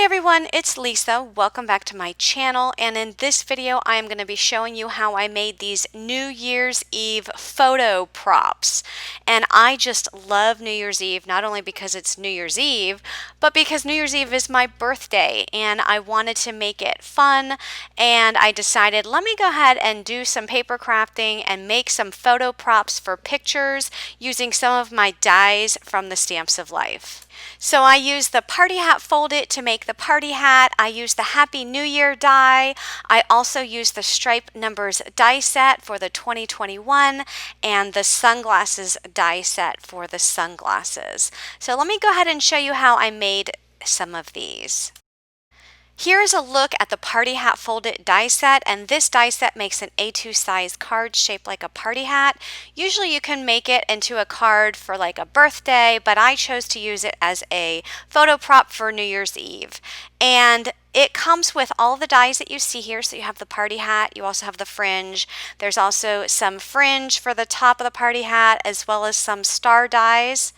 everyone, it's Lisa. Welcome back to my channel, and in this video I am going to be showing you how I made these New Year's Eve photo props. And I just love New Year's Eve, not only because it's New Year's Eve, but because New Year's Eve is my birthday and I wanted to make it fun, and I decided let me go ahead and do some paper crafting and make some photo props for pictures using some of my dies from the Stamps of Life. So I used the party hat fold it to make the party hat. I used the Happy New Year die. I also used the stripe numbers die set for the 2021 and the sunglasses die set for the sunglasses. So let me go ahead and show you how I made some of these. Here is a look at the party hat folded die set, and this die set makes an A2 size card shaped like a party hat. Usually you can make it into a card for like a birthday, but I chose to use it as a photo prop for New Year's Eve. And it comes with all the dies that you see here. So you have the party hat, you also have the fringe. There's also some fringe for the top of the party hat, as well as some star dies.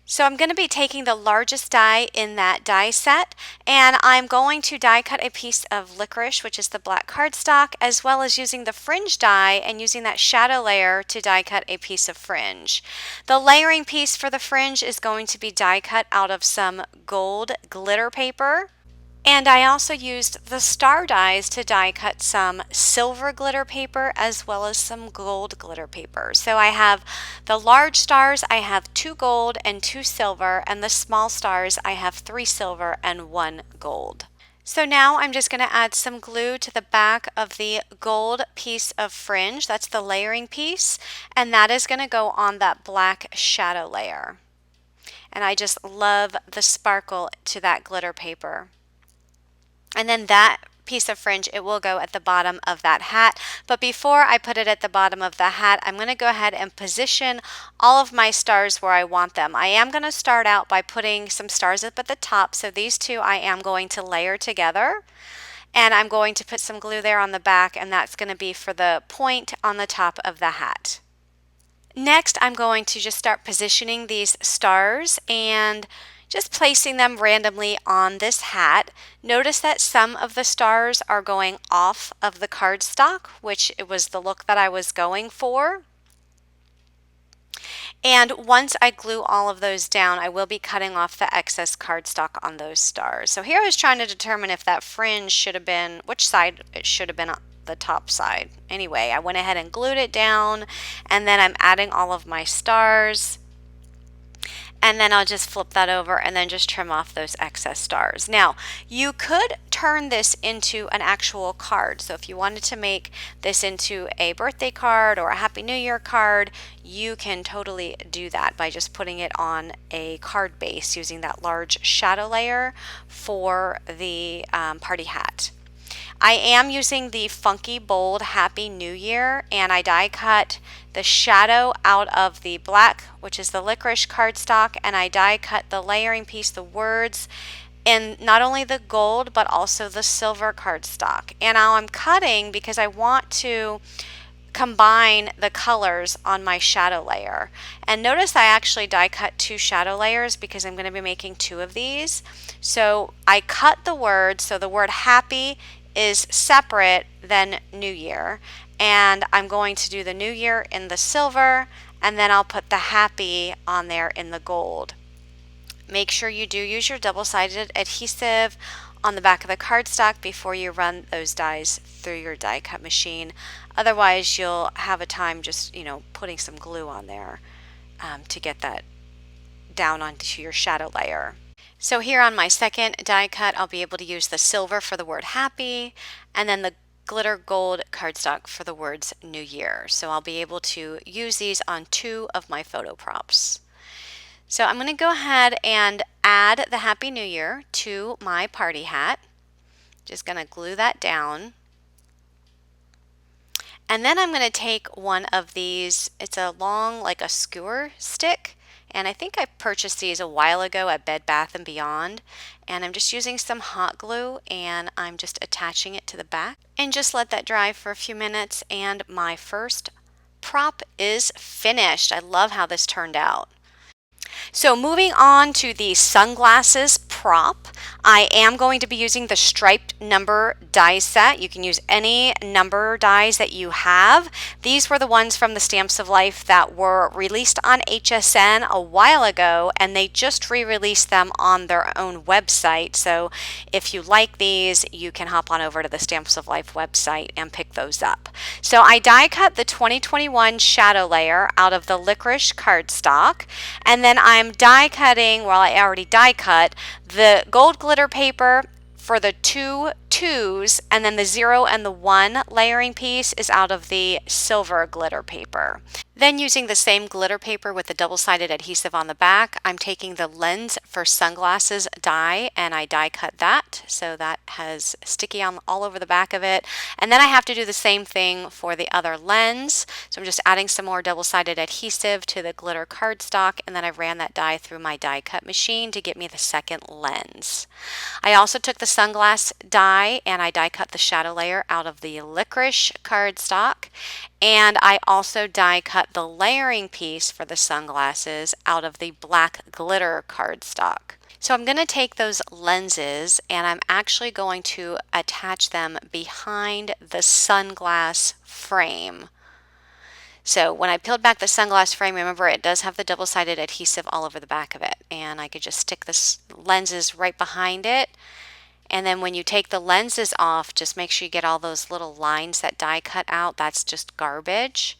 So I'm going to be taking the largest die in that die set, and I'm going to die cut a piece of licorice, which is the black cardstock, as well as using the fringe die and using that shadow layer to die cut a piece of fringe. The layering piece for the fringe is going to be die cut out of some gold glitter paper. And I also used the star dies to die cut some silver glitter paper as well as some gold glitter paper. So I have the large stars, I have 2 gold and 2 silver, and the small stars, I have 3 silver and 1 gold. So now I'm just going to add some glue to the back of the gold piece of fringe. That's the layering piece, and that is going to go on that black shadow layer. And I just love the sparkle to that glitter paper. And then that piece of fringe, it will go at the bottom of that hat. But before I put it at the bottom of the hat, I'm going to go ahead and position all of my stars where I want them. I am going to start out by putting some stars up at the top. So these two I am going to layer together. And I'm going to put some glue there on the back, and that's going to be for the point on the top of the hat. Next, I'm going to just start positioning these stars and just placing them randomly on this hat. Notice that some of the stars are going off of the cardstock, which it was the look that I was going for. And once I glue all of those down, I will be cutting off the excess cardstock on those stars. So here I was trying to determine if that fringe should have been, which side it should have been on the top side. Anyway, I went ahead and glued it down, and then I'm adding all of my stars. And then I'll just flip that over and then just trim off those excess stars. Now, you could turn this into an actual card. So if you wanted to make this into a birthday card or a Happy New Year card, you can totally do that by just putting it on a card base using that large shadow layer for the party hat. I am using the Funky Bold Happy New Year, and I die cut the shadow out of the black, which is the licorice cardstock, and I die cut the layering piece, the words, in not only the gold but also the silver cardstock. And now I'm cutting because I want to combine the colors on my shadow layer. And notice I actually die cut 2 shadow layers because I'm going to be making 2 of these. So I cut the words, so the word happy is separate than New Year, and I'm going to do the New Year in the silver, and then I'll put the happy on there in the gold. Make sure you do use your double-sided adhesive on the back of the cardstock before you run those dies through your die cut machine. Otherwise you'll have a time just putting some glue on there to get that down onto your shadow layer. So here on my second die cut, I'll be able to use the silver for the word happy, and then the glitter gold cardstock for the words New Year. So I'll be able to use these on 2 of my photo props. So I'm going to go ahead and add the Happy New Year to my party hat. Just going to glue that down. And then I'm going to take one of these, it's a long, like a skewer stick, and I think I purchased these a while ago at Bed Bath & Beyond, and I'm just using some hot glue and I'm just attaching it to the back, and just let that dry for a few minutes, and my first prop is finished. I love how this turned out. So moving on to the sunglasses prop. I am going to be using the striped number die set. You can use any number dies that you have. These were the ones from the Stamps of Life that were released on HSN a while ago, and they just re-released them on their own website. So if you like these, you can hop on over to the Stamps of Life website and pick those up. So I die cut the 2021 shadow layer out of the licorice cardstock, and then I'm die cutting, well, I already die cut the gold glitter paper for the 2 twos, and then the 0 and the 1 layering piece is out of the silver glitter paper. Then using the same glitter paper with the double-sided adhesive on the back, I'm taking the lens for sunglasses die and I die cut that, so that has sticky on all over the back of it. And then I have to do the same thing for the other lens, so I'm just adding some more double-sided adhesive to the glitter cardstock, and then I ran that die through my die cut machine to get me the second lens. I also took the sunglass die and I die cut the shadow layer out of the licorice cardstock, and I also die cut the layering piece for the sunglasses out of the black glitter cardstock. So I'm going to take those lenses and I'm actually going to attach them behind the sunglass frame. So when I peeled back the sunglass frame, remember it does have the double-sided adhesive all over the back of it, and I could just stick the lenses right behind it. And then when you take the lenses off, just make sure you get all those little lines that die cut out. That's just garbage.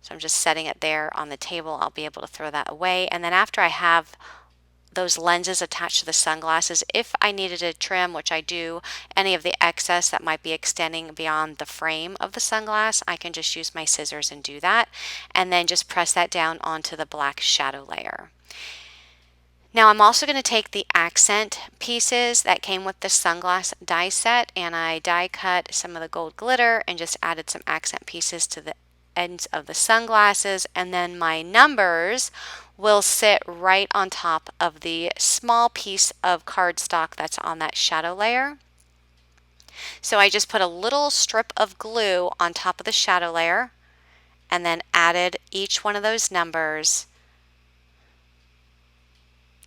So I'm just setting it there on the table. I'll be able to throw that away. And then after I have those lenses attached to the sunglasses, if I needed to trim, which I do, any of the excess that might be extending beyond the frame of the sunglass, I can just use my scissors and do that. And then just press that down onto the black shadow layer. Now I'm also going to take the accent pieces that came with the sunglass die set, and I die cut some of the gold glitter and just added some accent pieces to the ends of the sunglasses, and then my numbers will sit right on top of the small piece of cardstock that's on that shadow layer. So I just put a little strip of glue on top of the shadow layer and then added each one of those numbers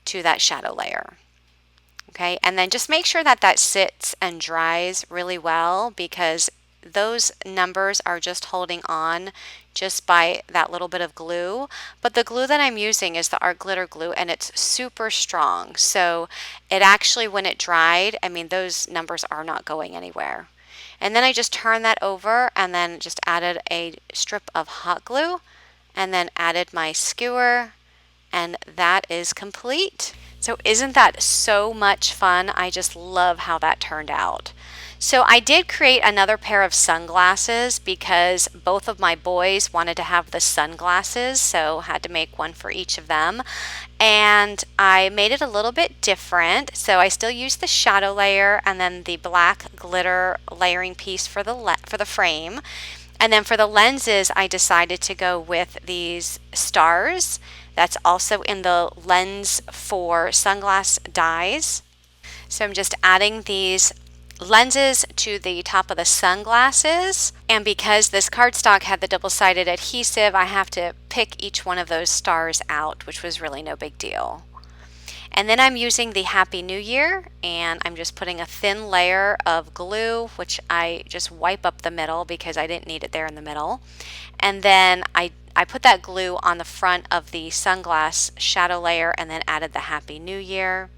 to that shadow layer. Okay, and then just make sure that that sits and dries really well, because those numbers are just holding on just by that little bit of glue. But the glue that I'm using is the art glitter glue, and it's super strong. So it actually, when it dried, I mean, those numbers are not going anywhere. And then I just turned that over and then just added a strip of hot glue and then added my skewer, and that is complete. So isn't that so much fun? I just love how that turned out. So I did create another pair of sunglasses because both of my boys wanted to have the sunglasses, so had to make one for each of them. And I made it a little bit different. So I still used the shadow layer and then the black glitter layering piece for the frame. And then for the lenses, I decided to go with these stars. That's also in the lens for sunglass dies. So I'm just adding these lenses to the top of the sunglasses, and because this cardstock had the double-sided adhesive, I have to pick each one of those stars out, which was really no big deal. And then I'm using the Happy New Year, and I'm just putting a thin layer of glue, which I just wipe up the middle because I didn't need it there in the middle. And then I put that glue on the front of the sunglass shadow layer and then added the Happy New Year.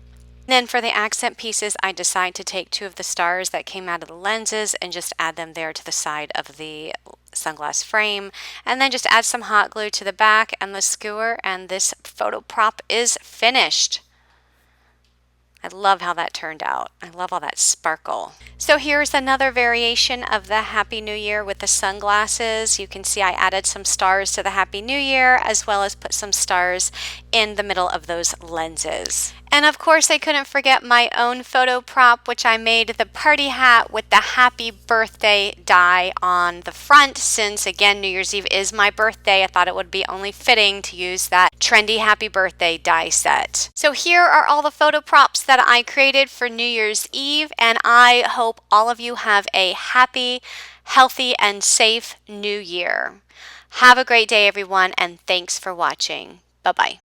Then for the accent pieces, I decided to take two of the stars that came out of the lenses and just add them there to the side of the sunglass frame, and then just add some hot glue to the back and the skewer, and this photo prop is finished. I love how that turned out. I love all that sparkle. So here's another variation of the Happy New Year with the sunglasses. You can see I added some stars to the Happy New Year, as well as put some stars in the middle of those lenses. And of course, I couldn't forget my own photo prop, which I made the party hat with the happy birthday die on the front. Since, again, New Year's Eve is my birthday, I thought it would be only fitting to use that trendy happy birthday die set. So here are all the photo props that I created for New Year's Eve, and I hope all of you have a happy, healthy, and safe New Year. Have a great day, everyone, and thanks for watching. Bye-bye.